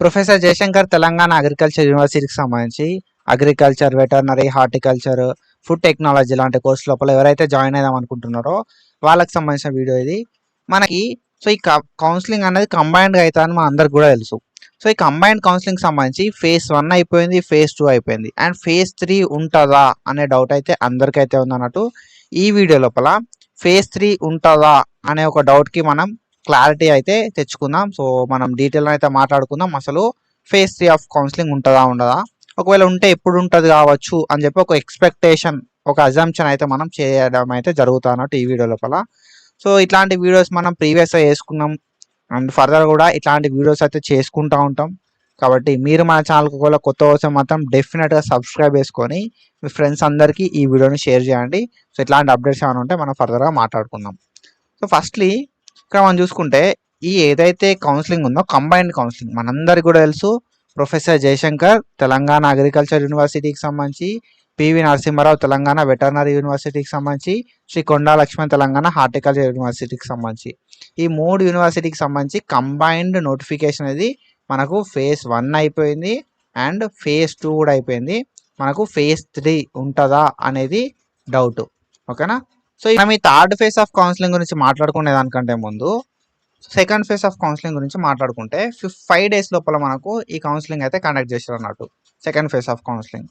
Professor Jayashankar Telangana agriculture యూనివర్సిటీకి సంబంధించి agriculture, veterinary, horticulture, food technology లాంటి కోర్సు లోపల ఎవరైతే జాయిన్ అయిదాం అనుకుంటున్నారో వాళ్ళకి సంబంధించిన వీడియో ఇది. మనకి సో ఈ కౌన్సిలింగ్ అనేది కంబైన్డ్గా అవుతుందని మన అందరికి కూడా తెలుసు. సో ఈ కంబైన్డ్ కౌన్సిలింగ్ సంబంధించి ఫేజ్ 1 అయిపోయింది, ఫేజ్ 2 అయిపోయింది, అండ్ ఫేజ్ 3 ఉంటుందా అనే డౌట్ అయితే అందరికైతే ఉందన్నట్టు. ఈ వీడియో లోపల ఫేజ్ 3 ఉంటుందా అనే ఒక డౌట్కి మనం క్లారిటీ అయితే తెచ్చుకుందాం. సో మనం డీటెయిల్ అయితే మాట్లాడుకుందాం. అసలు ఫేజ్ 3 ఆఫ్ కౌన్సిలింగ్ ఉంటుందా ఉండదా, ఒకవేళ ఉంటే ఎప్పుడు ఉంటుంది కావచ్చు అని చెప్పి ఒక ఎక్స్పెక్టేషన్, ఒక అజంప్షన్ అయితే మనం చేయడం అయితే జరుగుతా అన్నట్టు ఈ వీడియో లోపల. సో ఇట్లాంటి వీడియోస్ మనం ప్రీవియస్గా చేసుకున్నాం అండ్ ఫర్దర్ కూడా ఇట్లాంటి వీడియోస్ అయితే చేసుకుంటూ ఉంటాం. కాబట్టి మీరు మన ఛానల్కి ఒకవేళ కొత్త కోసం మాత్రం డెఫినెట్గా సబ్స్క్రైబ్ చేసుకొని మీ ఫ్రెండ్స్ అందరికీ ఈ వీడియోని షేర్ చేయండి. సో ఇట్లాంటి అప్డేట్స్ ఏమైనా ఉంటే మనం ఫర్దర్గా మాట్లాడుకుందాం. సో ఫస్ట్లీ ఇక్కడ మనం చూసుకుంటే ఈ ఏదైతే కౌన్సిలింగ్ ఉందో కంబైన్డ్ కౌన్సిలింగ్ మనందరికీ కూడా తెలుసు. ప్రొఫెసర్ జయశంకర్ తెలంగాణ అగ్రికల్చర్ యూనివర్సిటీకి సంబంధించి, పివి నరసింహారావు తెలంగాణ వెటర్నరీ యూనివర్సిటీకి సంబంధించి, శ్రీ కొండా లక్ష్మణ్ తెలంగాణ హార్టికల్చర్ యూనివర్సిటీకి సంబంధించి, ఈ 3 యూనివర్సిటీకి సంబంధించి కంబైన్డ్ నోటిఫికేషన్ అనేది మనకు ఫేజ్ 1 అయిపోయింది అండ్ ఫేజ్ 2 కూడా అయిపోయింది. మనకు ఫేజ్ 3 ఉంటుందా అనేది డౌట్. ఓకేనా. సో మనం ఈ థర్డ్ ఫేజ్ ఆఫ్ కౌన్సిలింగ్ గురించి మాట్లాడుకునే దానికంటే ముందు సెకండ్ ఫేజ్ ఆఫ్ కౌన్సిలింగ్ గురించి మాట్లాడుకుంటే 5 days లోపల మనకు ఈ కౌన్సిలింగ్ అయితే కండక్ట్ చేశారు అన్నట్టు. Second phase of counselling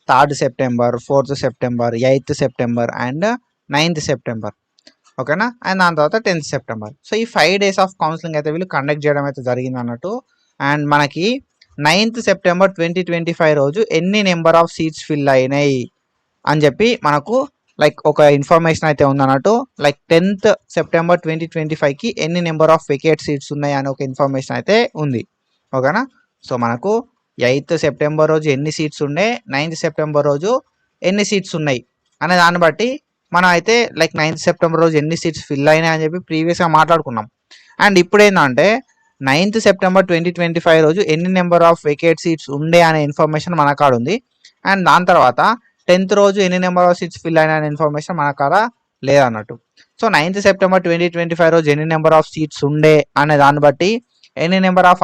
3rd September, 4th September, 8th September and 9th September. ఓకేనా. అండ్ దాని తర్వాత 10th September. సో ఈ 5 days ఆఫ్ కౌన్సిలింగ్ అయితే వీళ్ళు కండక్ట్ చేయడం అయితే జరిగింది అన్నట్టు. అండ్ మనకి 9th September 2025 రోజు ఎన్ని నెంబర్ ఆఫ్ సీట్స్ ఫిల్ అయినాయి అని చెప్పి మనకు లైక్ ఒక ఇన్ఫర్మేషన్ అయితే ఉందన్నట్టు. లైక్ 10th September 2025కి ఎన్ని నెంబర్ ఆఫ్ వేకేట్ సీట్స్ ఉన్నాయి అనే ఒక ఇన్ఫర్మేషన్ అయితే ఉంది. ఓకేనా. సో మనకు 8th September రోజు ఎన్ని సీట్స్ ఉన్నాయి, 9th September రోజు ఎన్ని సీట్స్ ఉన్నాయి అనే దాన్ని బట్టి మనం అయితే లైక్ 9th September రోజు ఎన్ని సీట్స్ ఫిల్ అయినాయి అని చెప్పి ప్రీవియస్గా మాట్లాడుకున్నాం. అండ్ ఇప్పుడు ఏంటంటే 9th September 2025 రోజు ఎన్ని నెంబర్ ఆఫ్ వేకేట్ సీట్స్ ఉండే అనే ఇన్ఫర్మేషన్ మన కాడ ఉంది. అండ్ దాని తర్వాత 10th రోజు ఎన్ని నెంబర్ ఆఫ్ సీట్స్ ఫిల్ అయిన ఇన్ఫర్మేషన్ మన కాడ లేదన్నట్టు. సో 9th September 2025 రోజు ఎన్ని నెంబర్ ఆఫ్ సీట్స్ ఉండే అనే దాన్ని బట్టి, ఎన్ని నెంబర్ ఆఫ్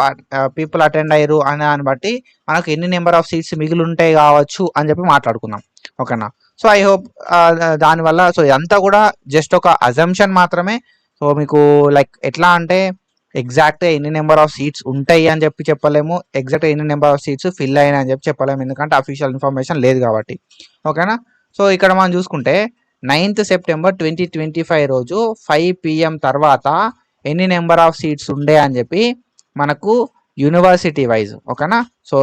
పీపుల్ అటెండ్ అయ్యారు అనే దాన్ని బట్టి మనకు ఎన్ని నెంబర్ ఆఫ్ సీట్స్ మిగిలి ఉంటాయి కావచ్చు అని చెప్పి మాట్లాడుకుందాం. ఓకేనా. సో ఐ హోప్ దానివల్ల సో ఇదంతా కూడా జస్ట్ ఒక అజంప్షన్ మాత్రమే. సో మీకు లైక్ ఎట్లా అంటే ఎగ్జాక్ట్గా ఎన్ని నెంబర్ ఆఫ్ సీట్స్ ఉంటాయి అని చెప్పి చెప్పలేము, ఎగ్జాక్ట్గా ఎన్ని నెంబర్ ఆఫ్ సీట్స్ ఫిల్ అయినా అని చెప్పి చెప్పలేము, ఎందుకంటే అఫీషియల్ ఇన్ఫర్మేషన్ లేదు కాబట్టి. ఓకేనా. సో ఇక్కడ మనం చూసుకుంటే 9th September 2025 రోజు 5 PM తర్వాత ఎన్ని నెంబర్ ఆఫ్ సీట్స్ ఉండే అని చెప్పి మనకు యూనివర్సిటీ వైజ్. ఓకేనా. సో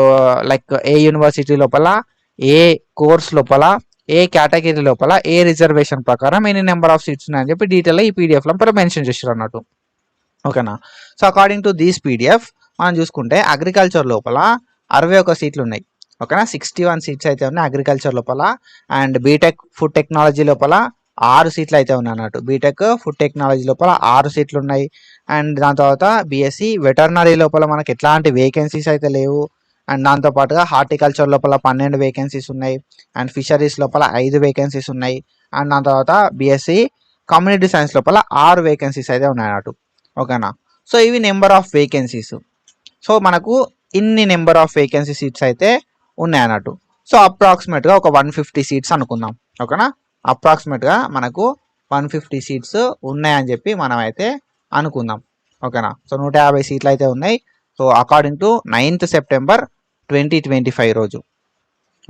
లైక్ ఏ యూనివర్సిటీ లోపల, ఏ కోర్స్ లోపల, ఏ కేటగిరీ లోపల, ఏ రిజర్వేషన్ ప్రకారం ఎన్ని నెంబర్ ఆఫ్ సీట్స్ ఉన్నాయని చెప్పి డీటెయిల్గా ఈ పీడిఎఫ్ లో మెన్షన్ చేశారు అన్నట్టు. ఓకేనా. So according to this PDF మనం చూసుకుంటే అగ్రికల్చర్ లోపల 61 సీట్లు ఉన్నాయి. ఓకేనా. 61 సీట్స్ అయితే ఉన్నాయి అగ్రికల్చర్ లోపల. అండ్ బీటెక్ ఫుడ్ టెక్నాలజీ లోపల 6 సీట్లు అయితే ఉన్నాయి అన్నట్టు. బీటెక్ ఫుడ్ టెక్నాలజీ లోపల 6 సీట్లు ఉన్నాయి. అండ్ దాని తర్వాత బీఎస్సీ వెటర్నరీ లోపల మనకి ఎట్లాంటి వేకెన్సీస్ అయితే లేవు. అండ్ దాంతోపాటుగా హార్టికల్చర్ లోపల 12 వేకెన్సీస్ ఉన్నాయి. అండ్ ఫిషరీస్ లోపల 5 వేకెన్సీస్ ఉన్నాయి. అండ్ దాని తర్వాత బీఎస్సీ కమ్యూనిటీ సైన్స్ లోపల 6 వేకెన్సీస్ అయితే ఉన్నాయి అన్నట్టు. ఓకేనా. సో ఇవి నెంబర్ ఆఫ్ వేకెన్సీస్. సో మనకు ఇన్ని నెంబర్ ఆఫ్ వేకెన్సీ సీట్స్ అయితే ఉన్నాయి అన్నట్టు. సో అప్రాక్సిమేట్గా ఒక 150 సీట్స్ అనుకుందాం. ఓకేనా. అప్రాక్సిమేట్గా మనకు 150 సీట్స్ ఉన్నాయని చెప్పి మనం అయితే అనుకుందాం. ఓకేనా. సో 150 సీట్లు అయితే ఉన్నాయి. So according to 9th September 2025 రోజు.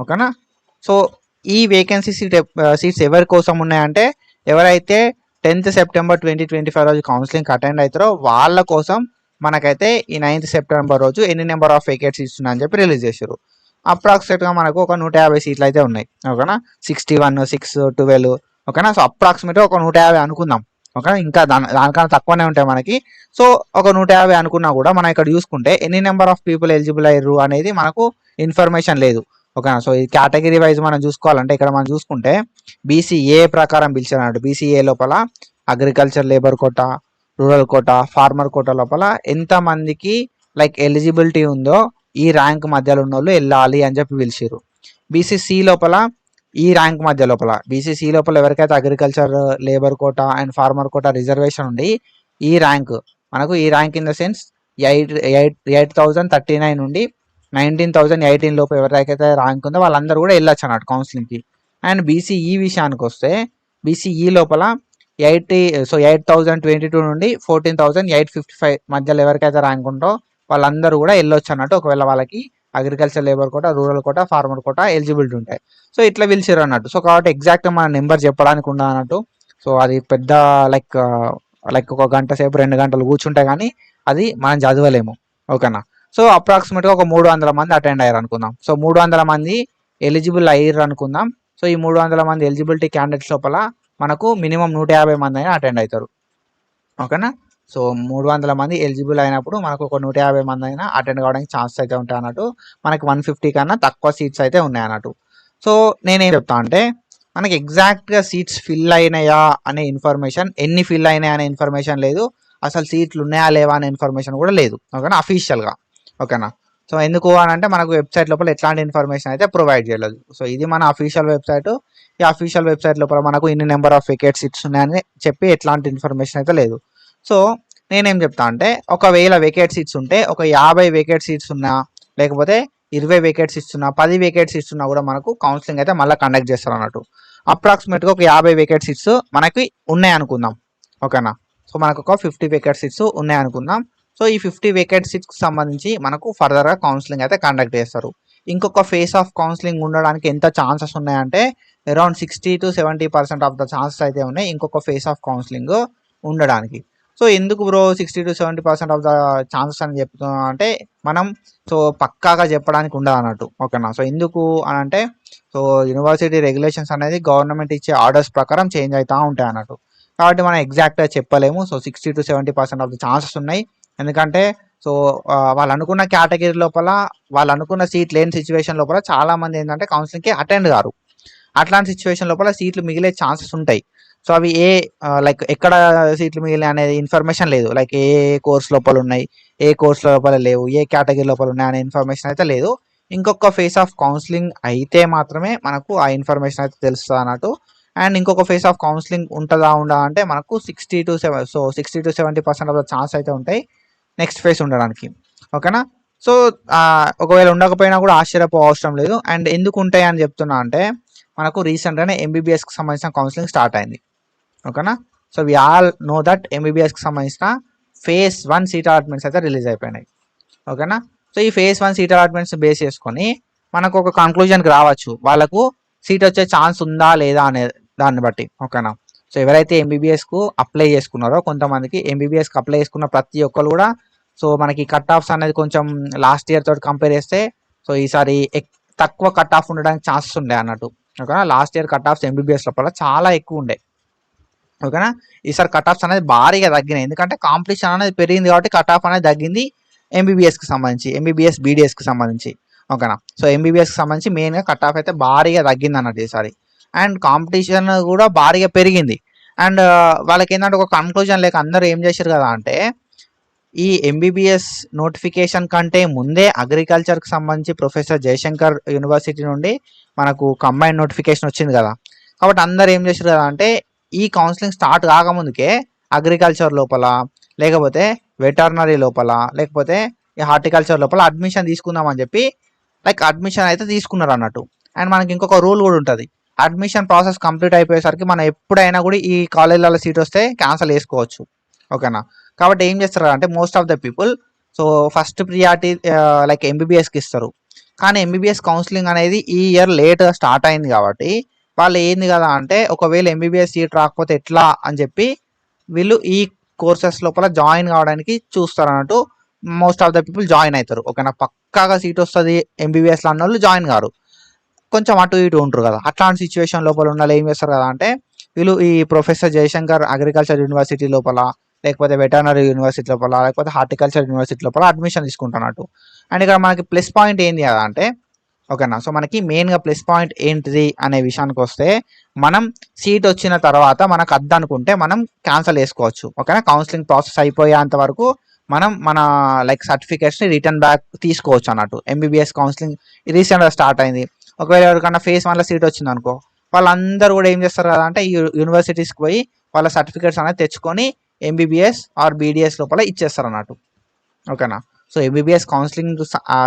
ఓకేనా. సో ఈ వేకెన్సీ సీట్స్ ఎవరి కోసం ఉన్నాయంటే ఎవరైతే 10th September 2025 రోజు కౌన్సిలింగ్ అటెండ్ అవుతారో వాళ్ళ కోసం మనకైతే ఈ 9th September రోజు ఎన్ని నెంబర్ ఆఫ్ వేకెట్ సీట్స్ ఉన్నాయని చెప్పి రిలీజ్ చేశారు. అప్రాక్సిమేట్గా మనకు ఒక 150 సీట్లు అయితే ఉన్నాయి. ఓకేనా. 61, 6, 12. ఓకేనా. సో అప్రాక్సిమేట్గా ఒక 150 అనుకుందాం. ఓకేనా. ఇంకా దానికన్నా తక్కువనే ఉంటాయి మనకి. సో ఒక 150 అనుకున్నా కూడా మనం ఇక్కడ చూసుకుంటే ఎన్ని నెంబర్ ఆఫ్ పీపుల్ ఎలిజిబుల్ అయ్యారు అనేది మనకు ఇన్ఫర్మేషన్ లేదు. ఓకేనా. సో ఈ కేటగిరీ వైజ్ మనం చూసుకోవాలంటే ఇక్కడ మనం చూసుకుంటే బీసీఏ ప్రకారం పిలిచారు. బీసీఏ లోపల agriculture labour quota, rural quota, farmer quota లోపల ఎంతమందికి లైక్ ఎలిజిబిలిటీ ఉందో ఈ ర్యాంక్ మధ్యలో ఉన్న వాళ్ళు వెళ్ళాలి అని చెప్పి పిలిచారు. బీసీసీ లోపల ఈ ర్యాంక్ మధ్య లోపల బీసీసీ లోపల ఎవరికైతే agriculture labour quota and farmer quota reservation ఉండి ఈ ర్యాంక్ మనకు ఈ ర్యాంక్ ఇన్ ద సెన్స్ 8,039 నుండి 19,018 లోపు ఎవరికైతే ర్యాంక్ ఉందో వాళ్ళందరూ కూడా వెళ్ళొచ్చు అన్నట్టు కౌన్సిలింగ్కి. అండ్ బీసీఈ విషయానికి వస్తే బీసీఈ లోపల 8,022 నుండి 14,855 మధ్యలో ఎవరికైతే ర్యాంక్ ఉందో వాళ్ళందరూ కూడా వెళ్ళొచ్చు అన్నట్టు, ఒకవేళ వాళ్ళకి agriculture labour quota, rural quota, farmer quota eligibility ఉంటాయి. సో ఇట్లా పిలిచారు అన్నట్టు. సో కాబట్టి ఎగ్జాక్ట్ మన నెంబర్ చెప్పడానికి ఉండదు అన్నట్టు. సో అది పెద్ద లైక్ ఒక గంట సేపు 2 గంటలు కూర్చుంటే కానీ అది మనం చదవలేము. ఓకేనా. సో అప్రాక్సిమేట్గా ఒక 300 మంది అటెండ్ అయ్యారు అనుకుందాం. సో 300 మంది ఎలిజిబుల్ అయ్యారు అనుకుందాం. సో ఈ 300 మంది ఎలిజిబిలిటీ క్యాండిడేట్స్ లోపల మనకు మినిమం 150 మంది అయినా అటెండ్ అవుతారు. ఓకేనా. సో 300 మంది ఎలిజిబుల్ అయినప్పుడు మనకు ఒక 150 మంది అయినా అటెండ్ కావడానికి ఛాన్సెస్ అయితే ఉంటాయి అన్నట్టు. మనకి 150 కన్నా తక్కువ సీట్స్ అయితే ఉన్నాయి అన్నట్టు. సో నేనేం చెప్తా అంటే మనకి ఎగ్జాక్ట్గా సీట్స్ ఫిల్ అయినాయా అనే ఇన్ఫర్మేషన్, ఎన్ని ఫిల్ అయినాయా అనే ఇన్ఫర్మేషన్ లేదు, అసలు సీట్లు ఉన్నాయా లేవా అనే ఇన్ఫర్మేషన్ కూడా లేదు. ఓకేనా, అఫీషియల్గా. ఓకేనా. సో ఎందుకు అని అంటే మనకు వెబ్సైట్ లోపల ఎట్లాంటి ఇన్ఫర్మేషన్ అయితే ప్రొవైడ్ చేయలేదు. సో ఇది మన అఫీషియల్ వెబ్సైట్. ఈ అఫీషియల్ వెబ్సైట్ లోపల మనకు ఇన్ని నెంబర్ ఆఫ్ వేకెట్ సీట్స్ ఉన్నాయని చెప్పి ఎట్లాంటి ఇన్ఫర్మేషన్ అయితే లేదు. సో నేనేం చెప్తా అంటే ఒకవేళ వేకెట్ సీట్స్ ఉంటే ఒక 50 వేకెట్ సీట్స్ ఉన్నా, లేకపోతే 20 వేకెట్ సీట్స్ ఉన్నా, 10 వేకెట్ సీట్స్ ఉన్నా కూడా మనకు కౌన్సిలింగ్ అయితే మళ్ళీ కండక్ట్ చేస్తారు అన్నట్టు. అప్రాక్సిమేట్గా ఒక 50 వేకెట్ సీట్స్ మనకి ఉన్నాయి అనుకుందాం. ఓకేనా. సో మనకు ఒక 50 వేకెట్ సీట్స్ ఉన్నాయి అనుకుందాం. సో ఈ 50 వేకెట్ సీట్స్కి సంబంధించి మనకు ఫర్దర్గా కౌన్సిలింగ్ అయితే కండక్ట్ చేస్తారు. ఇంకొక ఫేస్ ఆఫ్ కౌన్సిలింగ్ ఉండడానికి ఎంత ఛాన్సెస్ ఉన్నాయంటే around 60 to 70% of the chances అయితే ఉన్నాయి ఇంకొక ఫేస్ ఆఫ్ కౌన్సిలింగ్ ఉండడానికి. సో ఎందుకు bro 60 to 70% of the chances అని చెప్తున్నా అంటే మనం సో పక్కాగా చెప్పడానికి ఉండదు అన్నట్టు. ఓకేనా. సో ఎందుకు అని అంటే సో యూనివర్సిటీ రెగ్యులేషన్స్ అనేది గవర్నమెంట్ ఇచ్చే ఆర్డర్స్ ప్రకారం చేంజ్ అవుతూ ఉంటాయి అన్నట్టు. కాబట్టి మనం ఎగ్జాక్ట్గా చెప్పలేము. So 60 to 70% of the chances ఉన్నాయి. ఎందుకంటే సో వాళ్ళు అనుకున్న కేటగిరీ లోపల వాళ్ళు అనుకున్న సీట్ లేని సిచ్యువేషన్ లోపల చాలామంది ఏంటంటే కౌన్సిలింగ్కి అటెండ్ కారు. అట్లాంటి సిచ్యువేషన్ లోపల సీట్లు మిగిలే ఛాన్సెస్ ఉంటాయి. సో అవి లైక్ ఎక్కడ సీట్లు మిగిలిన అనేది ఇన్ఫర్మేషన్ లేదు. లైక్ ఏ కోర్స్ లోపల ఉన్నాయి, ఏ కోర్స్ లోపల లేవు, ఏ కేటగిరీ లోపల ఉన్నాయి అనే ఇన్ఫర్మేషన్ అయితే లేదు. ఇంకొక ఫేస్ ఆఫ్ కౌన్సిలింగ్ అయితే మాత్రమే మనకు ఆ ఇన్ఫర్మేషన్ అయితే తెలుస్తుంది అన్నట్టు. అండ్ ఇంకొక ఫేస్ ఆఫ్ కౌన్సిలింగ్ ఉంటుందా అంటే మనకు 60 to 70% ఆఫ్ ద ఛాన్స్ అయితే ఉంటాయి నెక్స్ట్ ఫేజ్ ఉండడానికి. ఓకేనా. సో ఒకవేళ ఉండకపోయినా కూడా ఆశ్చర్యపో అవసరం లేదు. అండ్ ఎందుకు ఉంటాయి అని చెప్తున్నా అంటే మనకు రీసెంట్గానే ఎంబీబీఎస్కి సంబంధించిన కౌన్సిలింగ్ స్టార్ట్ అయింది. ఓకేనా. So we all know that ఎంబీబీఎస్కి సంబంధించిన ఫేజ్ 1 సీట్ అలాట్మెంట్స్ అయితే రిలీజ్ అయిపోయినాయి. ఓకేనా. సో ఈ ఫేజ్ 1 సీట్ అలాట్మెంట్స్ బేస్ చేసుకొని మనకు ఒక కన్క్లూజన్కి రావచ్చు వాళ్ళకు సీట్ వచ్చే ఛాన్స్ ఉందా లేదా అనే దాన్ని బట్టి. ఓకేనా. సో ఎవరైతే ఎంబీబీఎస్కు అప్లై చేసుకున్నారో కొంతమందికి ఎంబీబీఎస్కి అప్లై చేసుకున్న ప్రతి ఒక్కరు కూడా సో మనకి కట్ ఆఫ్స్ అనేది కొంచెం లాస్ట్ ఇయర్ తోటి కంపేర్ చేస్తే సో ఈసారి తక్కువ కట్ ఆఫ్ ఉండడానికి ఛాన్సెస్ ఉండే అన్నట్టు. ఓకేనా. Last year cut offs MBBS లోపల చాలా ఎక్కువ ఉండే. ఓకేనా. ఈసారి కట్ ఆఫ్స్ అనేది భారీగా తగ్గినాయి. ఎందుకంటే కాంపిటీషన్ అనేది పెరిగింది కాబట్టి కట్ ఆఫ్ అనేది తగ్గింది ఎంబీబీఎస్కి సంబంధించి, ఎంబీబీఎస్ బీడీఎస్కి సంబంధించి. ఓకేనా. సో ఎంబీబీఎస్కి సంబంధించి మెయిన్గా కట్ ఆఫ్ అయితే భారీగా తగ్గింది అన్నట్టు ఈసారి. అండ్ కాంపిటీషన్ కూడా భారీగా పెరిగింది. అండ్ వాళ్ళకి ఏంటంటే ఒక కన్క్లూజన్ లేక అందరూ ఏం చేశారు కదా అంటే ఈ ఎంబీబీఎస్ నోటిఫికేషన్ కంటే ముందే అగ్రికల్చర్కి సంబంధించి ప్రొఫెసర్ జయశంకర్ యూనివర్సిటీ నుండి మనకు కంబైన్ నోటిఫికేషన్ వచ్చింది కదా. కాబట్టి అందరు ఏం చేశారు కదా అంటే ఈ కౌన్సిలింగ్ స్టార్ట్ కాకముందుకే అగ్రికల్చర్ లోపల, లేకపోతే వెటర్నరీ లోపల, లేకపోతే ఈ హార్టికల్చర్ లోపల అడ్మిషన్ తీసుకుందామని చెప్పి లైక్ అడ్మిషన్ అయితే తీసుకున్నారు అన్నట్టు. అండ్ మనకి ఇంకొక రూల్ కూడా ఉంటుంది, అడ్మిషన్ ప్రాసెస్ కంప్లీట్ అయిపోయేసరికి మనం ఎప్పుడైనా కూడా ఈ కాలేజీలలో సీట్ వస్తే క్యాన్సిల్ చేసుకోవచ్చు. ఓకేనా. కాబట్టి ఏం చేస్తారు అంటే most of the people so first priority like ఎంబీబీఎస్కి ఇస్తారు. కానీ ఎంబీబీఎస్ కౌన్సిలింగ్ అనేది ఈ ఇయర్ లేట్గా స్టార్ట్ అయింది కాబట్టి వాళ్ళు ఏంది కదా అంటే ఒకవేళ ఎంబీబీఎస్ సీట్ రాకపోతే ఎట్లా అని చెప్పి వీళ్ళు ఈ కోర్సెస్ లోపల జాయిన్ కావడానికి చూస్తారు అన్నట్టు. Most of the people join అవుతారు. ఓకేనా. పక్కాగా సీట్ వస్తుంది ఎంబీబీఎస్లో అన్న వాళ్ళు జాయిన్ కారు, కొంచెం అటు ఇటు ఉంటారు కదా. అట్లాంటి సిచ్యువేషన్ లోపల ఉన్న ఏం చేస్తారు కదా అంటే వీళ్ళు ఈ ప్రొఫెసర్ జయశంకర్ అగ్రికల్చర్ యూనివర్సిటీ లోపల, లేకపోతే వెటర్నరీ యూనివర్సిటీ లోపల, లేకపోతే హార్టికల్చర్ యూనివర్సిటీ లోపల అడ్మిషన్ తీసుకుంటున్నట్టు. అండ్ ఇక్కడ మనకి ప్లస్ పాయింట్ ఏంటి కదా అంటే ఓకేనా. సో మనకి మెయిన్గా ప్లస్ పాయింట్ ఏంటిది అనే విషయానికి వస్తే మనం సీట్ వచ్చిన తర్వాత మనకు అద్దనుకుంటే మనం క్యాన్సిల్ చేసుకోవచ్చు. ఓకేనా. కౌన్సిలింగ్ ప్రాసెస్ అయిపోయేంత వరకు మనం మన లైక్ సర్టిఫికేట్స్ని రిటర్న్ బ్యాక్ తీసుకోవచ్చు అన్నట్టు. ఎంబీబీఎస్ కౌన్సిలింగ్ రీసెంట్గా స్టార్ట్ అయింది. ఒకవేళ ఎవరికన్నా ఫేజ్ 1లో సీట్ వచ్చింది అనుకో, వాళ్ళందరూ కూడా ఏం చేస్తారు కదా అంటే యూనివర్సిటీస్కి పోయి వాళ్ళ సర్టిఫికేట్స్ అనేది తెచ్చుకొని ఎంబీబీఎస్ ఆర్ బీడీఎస్ లోపల ఇచ్చేస్తారు అన్నట్టు. ఓకేనా. సో ఎంబీబీఎస్ కౌన్సిలింగ్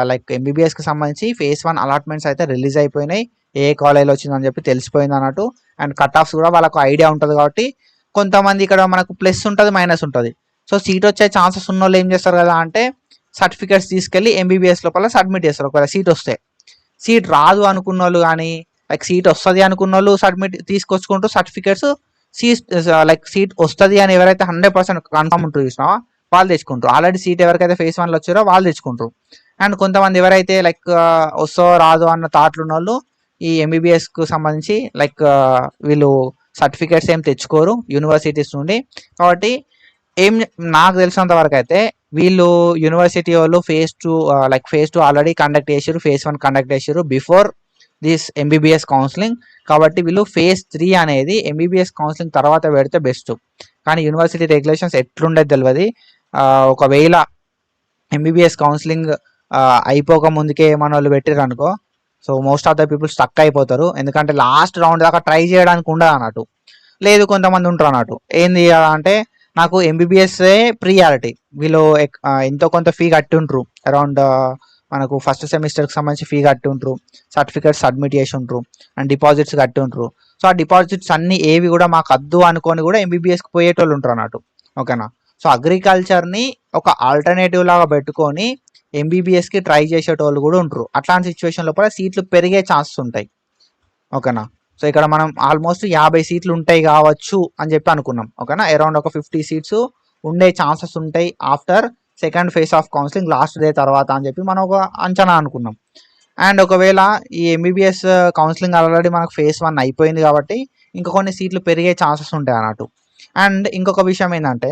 లైక్ ఎంబీబీఎస్కి సంబంధించి phase 1 అలాట్మెంట్స్ అయితే రిలీజ్ అయిపోయినాయి. ఏ కాలేజ్లో వచ్చిందని చెప్పి తెలిసిపోయింది అన్నట్టు. అండ్ కట్ ఆఫ్స్ కూడా వాళ్ళకు ఐడియా ఉంటుంది కాబట్టి కొంతమంది ఇక్కడ మనకు ప్లస్ ఉంటుంది, మైనస్ ఉంటుంది. సో సీట్ వచ్చే ఛాన్సెస్ ఉన్న వాళ్ళు ఏం చేస్తారు కదా అంటే సర్టిఫికేట్స్ తీసుకెళ్ళి ఎంబీబీఎస్ లోపల సబ్మిట్ చేస్తారు. ఒకవేళ సీట్ వస్తే, సీట్ రాదు అనుకున్న వాళ్ళు కానీ లైక్ సీట్ వస్తుంది అనుకున్న వాళ్ళు సబ్మిట్ తీసుకొచ్చుకుంటూ సర్టిఫికేట్స్ లైక్ సీట్ వస్తుంది అని ఎవరైతే 100% కన్ఫర్మ్ ఉంటుంది చూసినా వాళ్ళు తెచ్చుకుంటారు. ఆల్రెడీ సీట్ ఎవరికైతే phase 1లో వచ్చారో వాళ్ళు తెచ్చుకుంటారు. అండ్ కొంతమంది ఎవరైతే లైక్ వస్తో రాదు అన్న థాట్లు ఉన్న వాళ్ళు ఈ ఎంబీబీఎస్కు సంబంధించి లైక్ వీళ్ళు సర్టిఫికేట్స్ ఏం తెచ్చుకోరు యూనివర్సిటీస్ నుండి. కాబట్టి ఏం నాకు తెలిసినంత వరకు అయితే వీళ్ళు యూనివర్సిటీ వాళ్ళు phase 2 ఆల్రెడీ కండక్ట్ చేసారు, phase 1 కండక్ట్ చేసారు బిఫోర్ దిస్ ఎంబీబీఎస్ కౌన్సిలింగ్. కాబట్టి వీళ్ళు phase 3 అనేది ఎంబీబీఎస్ కౌన్సిలింగ్ తర్వాత పెడితే బెస్ట్. కానీ యూనివర్సిటీ రెగ్యులేషన్స్ ఎట్లుండేది తెలియదు. ఒకవేళ ఎంబీబీఎస్ కౌన్సిలింగ్ అయిపోక ముందుకే మన వాళ్ళు పెట్టారు అనుకో, so most of the people stuck అయిపోతారు. ఎందుకంటే లాస్ట్ రౌండ్ దాకా ట్రై చేయడానికి ఉండదు అన్నట్టు. లేదు కొంతమంది ఉంటారు అన్నట్టు. ఏంది అంటే నాకు ఎంబీబీఎస్ఏ ప్రియారిటీ, వీళ్ళు ఎంతో కొంత ఫీ కట్టి ఉంటారు. అరౌండ్ మనకు ఫస్ట్ సెమిస్టర్కి సంబంధించి ఫీ కట్టి ఉంటారు, సర్టిఫికేట్ సబ్మిట్ చేసి ఉంటారు, అండ్ డిపాజిట్స్ కట్టి ఉంటారు. సో ఆ డిపాజిట్స్ అన్ని ఏవి కూడా మాకు వద్దు అనుకొని కూడా ఎంబీబీఎస్కి పోయేటోళ్ళు ఉంటారు అన్నట్టు. ఓకేనా. సో అగ్రికల్చర్ని ఒక ఆల్టర్నేటివ్ లాగా పెట్టుకొని ఎంబీబీఎస్కి ట్రై చేసేటోళ్ళు కూడా ఉంటారు. అట్లాంటి సిచ్యువేషన్ లోపల సీట్లు పెరిగే ఛాన్సెస్ ఉంటాయి. ఓకేనా. సో ఇక్కడ మనం ఆల్మోస్ట్ 50 సీట్లు ఉంటాయి కావచ్చు అని చెప్పి అనుకున్నాం. ఓకేనా. అరౌండ్ ఒక 50 సీట్స్ ఉండే ఛాన్సెస్ ఉంటాయి after second phase of counselling last day తర్వాత అని చెప్పి మనం ఒక అంచనా అనుకున్నాం. అండ్ ఒకవేళ ఈ ఎంబీబీఎస్ కౌన్సిలింగ్ ఆల్రెడీ మనకు phase 1 అయిపోయింది కాబట్టి ఇంకా కొన్ని సీట్లు పెరిగే ఛాన్సెస్ ఉంటాయి అన్నట్టు. అండ్ ఇంకొక విషయం ఏంటంటే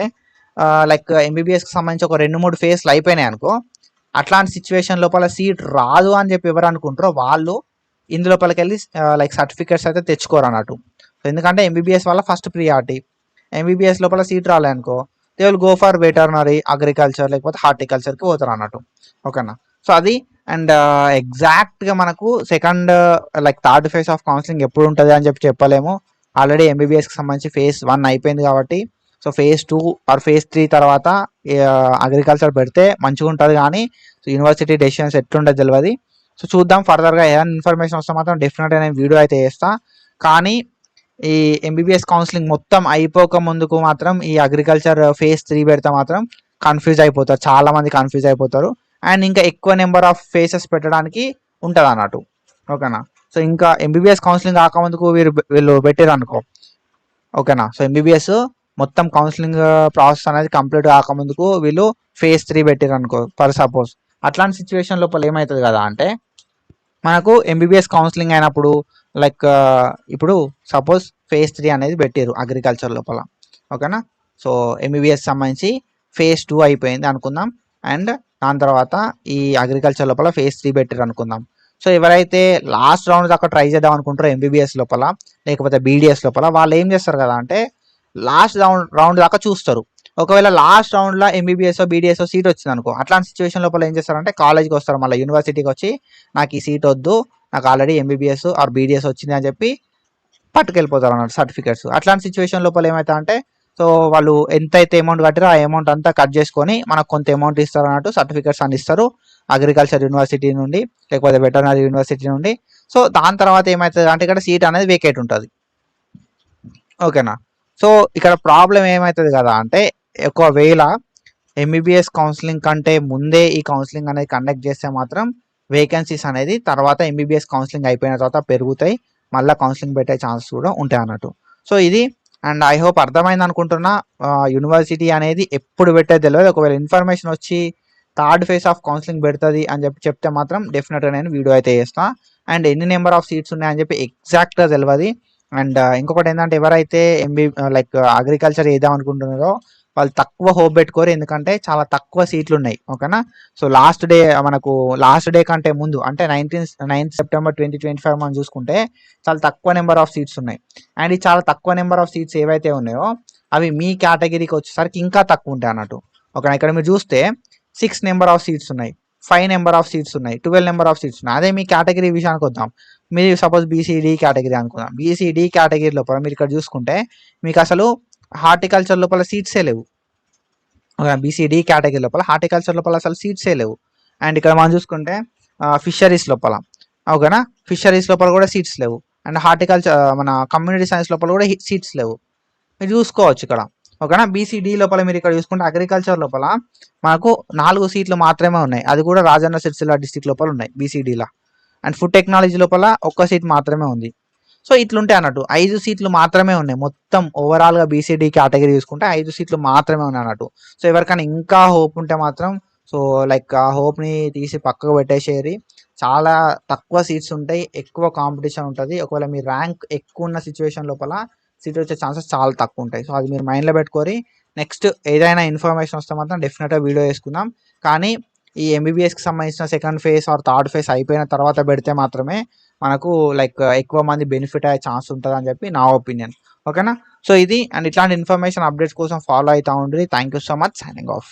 లైక్ ఎంబీబీఎస్కి సంబంధించి ఒక 2-3 ఫేజ్లు అయిపోయినాయి అనుకో, అట్లాంటి సిచ్యువేషన్ లోపల సీట్ రాదు అని చెప్పి ఎవరు అనుకుంటారో వాళ్ళు ఇందులోపలికి వెళ్ళి లైక్ సర్టిఫికేట్స్ అయితే తెచ్చుకోరు అన్నట్టు. ఎందుకంటే ఎంబీబీఎస్ వల్ల ఫస్ట్ ప్రియారిటీ. ఎంబీబీఎస్ లోపల సీట్ రాలేనుకో they will go for veterinary, agriculture లేకపోతే హార్టికల్చర్కి పోతారు అన్నట్టు. ఓకేనా. సో అది అండ్ ఎగ్జాక్ట్గా మనకు second like third phase of counselling ఎప్పుడు ఉంటుంది అని చెప్పి చెప్పలేము. ఆల్రెడీ ఎంబీబీఎస్కి సంబంధించి phase 1 అయిపోయింది కాబట్టి సో phase 2 ఆర్ phase 3 తర్వాత అగ్రికల్చర్ పెడితే మంచిగా ఉంటుంది. కానీ సో యూనివర్సిటీ డెసిషన్స్ ఎట్లుంటుంది తెలియదు. సో చూద్దాం ఫర్దర్గా ఏదైనా ఇన్ఫర్మేషన్ వస్తే మాత్రం డెఫినెట్గా నేను వీడియో అయితే చేస్తా. కానీ ఈ ఎంబీబీఎస్ కౌన్సిలింగ్ మొత్తం అయిపోక ముందుకు మాత్రం ఈ అగ్రికల్చర్ phase 3 పెడితే మాత్రం కన్ఫ్యూజ్ అయిపోతారు, చాలా మంది కన్ఫ్యూజ్ అయిపోతారు. అండ్ ఇంకా ఎక్కువ నెంబర్ ఆఫ్ ఫేసెస్ పెట్టడానికి ఉంటుంది అన్నట్టు. ఓకేనా. సో ఇంకా ఎంబీబీఎస్ కౌన్సిలింగ్ కాకముందుకు వీళ్ళు పెట్టారు అనుకో. ఓకేనా. సో ఎంబీబీఎస్ మొత్తం కౌన్సిలింగ్ ప్రాసెస్ అనేది కంప్లీట్ కాకముందుకు వీళ్ళు phase 3 పెట్టారు అనుకో ఫర్ సపోజ్. అట్లాంటి సిచ్యువేషన్ లోపల ఏమవుతుంది కదా అంటే మనకు ఎంబీబీఎస్ కౌన్సిలింగ్ అయినప్పుడు లైక్ ఇప్పుడు సపోజ్ phase 3 అనేది పెట్టారు అగ్రికల్చర్ లోపల. ఓకేనా. సో ఎంబీబీఎస్ సంబంధించి phase 2 అయిపోయింది అనుకుందాం. అండ్ దాని తర్వాత ఈ అగ్రికల్చర్ లోపల phase 3 పెట్టారు అనుకుందాం. సో ఎవరైతే లాస్ట్ రౌండ్ దాకా ట్రై చేద్దాం అనుకుంటారో ఎంబీబీఎస్ లోపల లేకపోతే బీడీఎస్ లోపల వాళ్ళు ఏం చేస్తారు కదా అంటే లాస్ట్ రౌండ్ దాకా చూస్తారు. ఒకవేళ లాస్ట్ రౌండ్లో ఎంబీబీఎస్ బీడీఎస్ సీట్ వచ్చింది అనుకో, అట్లాంటి సిచ్యువేషన్ లోపల ఏం చేస్తారంటే కాలేజ్కి వస్తారు, మళ్ళీ యూనివర్సిటీకి వచ్చి నాకు ఈ సీట్ వద్దు, నాకు ఆల్రెడీ ఎంబీబీఎస్ ఆర్ బీడీఎస్ వచ్చింది అని చెప్పి పట్టుకెళ్ళిపోతారు అన్నట్టు సర్టిఫికేట్స్. అట్లాంటి సిచ్యువేషన్ లోపల ఏమవుతా అంటే సో వాళ్ళు ఎంతైతే అమౌంట్ కట్టారో ఆ అమౌంట్ అంతా కట్ చేసుకొని మనకు కొంత అమౌంట్ ఇస్తారు అన్నట్టు. సర్టిఫికేట్స్ అని ఇస్తారు అగ్రికల్చర్ యూనివర్సిటీ నుండి లేకపోతే వెటర్నరీ యూనివర్సిటీ నుండి. సో దాని తర్వాత ఏమవుతుంది అంటే ఇక్కడ సీట్ అనేది వేకేట్ ఉంటుంది. ఓకేనా. సో ఇక్కడ ప్రాబ్లం ఏమవుతుంది కదా అంటే ఒకవేళ ఎంబీబీఎస్ కౌన్సిలింగ్ కంటే ముందే ఈ కౌన్సిలింగ్ అనేది కండక్ట్ చేస్తే మాత్రం వేకెన్సీస్ అనేది తర్వాత ఎంబీబీఎస్ కౌన్సిలింగ్ అయిపోయిన తర్వాత పెరుగుతాయి, మళ్ళీ కౌన్సిలింగ్ పెట్టే ఛాన్సెస్ కూడా ఉంటాయి అన్నట్టు. సో ఇది అండ్ ఐ హోప్ అర్థమైంది అనుకుంటున్నా. యూనివర్సిటీ అనేది ఎప్పుడు పెట్టేది తెలియదు. ఒకవేళ ఇన్ఫర్మేషన్ వచ్చి థర్డ్ ఫేజ్ ఆఫ్ కౌన్సిలింగ్ పెడుతుంది అని చెప్పి చెప్తే మాత్రం డెఫినెట్గా నేను వీడియో అయితే చేస్తాను. అండ్ ఎన్ని నెంబర్ ఆఫ్ సీట్స్ ఉన్నాయని చెప్పి ఎగ్జాక్ట్గా తెలియదు. అండ్ ఇంకొకటి ఏంటంటే ఎవరైతే లైక్ అగ్రికల్చర్ వేద్దాం అనుకుంటున్నారో వాళ్ళు తక్కువ హోప్ పెట్టుకోరు, ఎందుకంటే చాలా తక్కువ సీట్లు ఉన్నాయి. ఓకేనా. సో లాస్ట్ డే కంటే ముందు అంటే 9th September 2025 మనం చూసుకుంటే చాలా తక్కువ నెంబర్ ఆఫ్ సీట్స్ ఉన్నాయి. అండ్ ఈ చాలా తక్కువ నెంబర్ ఆఫ్ సీట్స్ ఏవైతే ఉన్నాయో అవి మీ కేటగిరీకి వచ్చేసరికి ఇంకా తక్కువ ఉంటాయి అన్నట్టు. ఓకేనా. ఇక్కడ మీరు చూస్తే 6 నెంబర్ ఆఫ్ సీట్స్ ఉన్నాయి, 5 నెంబర్ ఆఫ్ సీట్స్ ఉన్నాయి, 12 నెంబర్ ఆఫ్ సీట్స్ ఉన్నాయి. అదే మీ కేటగిరీ విషయానికి వద్దాం. మీరు సపోజ్ బీసీడీ కేటగిరీ అనుకుందాం. బీసీడీ కేటగిరీ లోపల మీరు ఇక్కడ చూసుకుంటే మీకు అసలు హార్టికల్చర్ లోపల సీట్సే లేవు. బీసీడీ కేటగిరీ లోపల హార్టికల్చర్ లోపల అసలు సీట్సే లేవు. అండ్ ఇక్కడ మనం చూసుకుంటే ఫిషరీస్ లోపల, ఓకేనా, ఫిషరీస్ లోపల కూడా సీట్స్ లేవు. అండ్ హార్టికల్చర్ మన కమ్యూనిటీ సైన్స్ లోపల కూడా సీట్స్ లేవు. మీరు చూసుకోవచ్చు ఇక్కడ, ఓకేనా. బీసీడీ లోపల మీరు ఇక్కడ చూసుకుంటే అగ్రికల్చర్ లోపల మనకు 4 సీట్లు మాత్రమే ఉన్నాయి. అది కూడా రాజన్న సిరిసిల్ల డిస్టిక్ లోపల ఉన్నాయి బీసీడీలో. అండ్ ఫుడ్ టెక్నాలజీ లోపల 1 సీట్ మాత్రమే ఉంది. సో ఇట్లుంటాయి అన్నట్టు, 5 సీట్లు మాత్రమే ఉన్నాయి. మొత్తం ఓవరాల్గా బీసీడీ కేటగిరీ చూసుకుంటే 5 సీట్లు మాత్రమే ఉన్నాయి అన్నట్టు. సో ఎవరికైనా ఇంకా హోప్ ఉంటే మాత్రం సో లైక్ ఆ హోప్ని తీసి పక్కకు పెట్టేసేరి. చాలా తక్కువ సీట్స్ ఉంటాయి, ఎక్కువ కాంపిటీషన్ ఉంటుంది. ఒకవేళ మీ ర్యాంక్ ఎక్కువ ఉన్న సిచ్యువేషన్ లోపల సీట్ వచ్చే ఛాన్సెస్ చాలా తక్కువ ఉంటాయి. సో అది మీరు మైండ్లో పెట్టుకొని నెక్స్ట్ ఏదైనా ఇన్ఫర్మేషన్ వస్తే మాత్రం డెఫినెట్గా వీడియో వేసుకుందాం. కానీ ఈ ఎంబీబీఎస్కి సంబంధించిన second phase or third phase అయిపోయిన తర్వాత పెడితే మాత్రమే మనకు లైక్ ఎక్కువ మంది బెనిఫిట్ అయ్యే ఛాన్స్ ఉంటుంది అని చెప్పి నా ఒపీనియన్, ఓకేనా. సో ఇది, అండ్ ఇట్లాంటి ఇన్ఫర్మేషన్ అప్డేట్స్ కోసం ఫాలో అవుతూ ఉంటుంది. Thank you so much. Signing off.